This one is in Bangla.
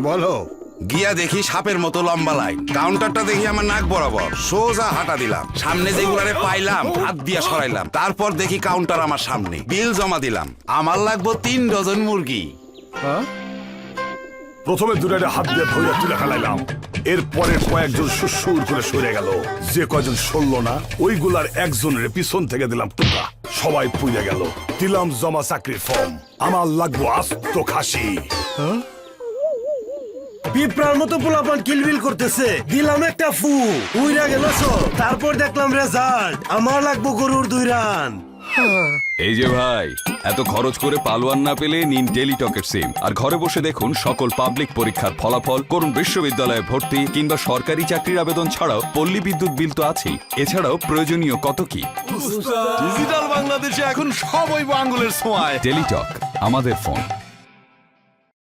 বলো। গিয়া দেখি সাপের মতো লম্বা লাইন, কাউন্টারটা দেখি আমার নাক বরাবর, সোজা হাঁটা দিলাম, সামনে যেগুলারে পাইলাম হাত দিয়া সরাইলাম, তারপর দেখি কাউন্টার আমার সামনে, বিল জমা দিলাম, আমার লাগবো 3 ডজন মুরগি। প্রথমে দুটারে হাত দিয়ে ধরে তুলে ফেলাইলাম, এরপরে কয়েকজন সুসুর করে সরে গেল, যে কয়জন সরল না ওইগুলার একজনের পিছন থেকে দিলাম টোকা, সবাই পুড়ে গেল। দিলাম জমা চাকরির ফর্ম, আমার লাগবো আস্ত খাসি। পিঁপড়ার মতো পোলাপান কিলবিল করতেছে, দিলাম একটা ফু, উইরা গেল সব। তারপর দেখলাম রেজাল্ট, আমার লাগবো গরুর 2 রান। এই যে ভাই, এত খরচ করে পালোয়ান না পেলে নিন টেলিটকের সিম আর ঘরে বসে দেখুন সকল পাবলিক পরীক্ষার ফলাফল, করুন বিশ্ববিদ্যালয়ে ভর্তি কিংবা সরকারি চাকরির আবেদন ছাড়াও পল্লী বিদ্যুৎ বিল তো আছেই, এছাড়াও প্রয়োজনীয় কত কি। ডিজিটাল বাংলাদেশে এখন সব ওই আঙ্গুলের ছোঁয়ায়। টেলিটক, আমাদের ফোন।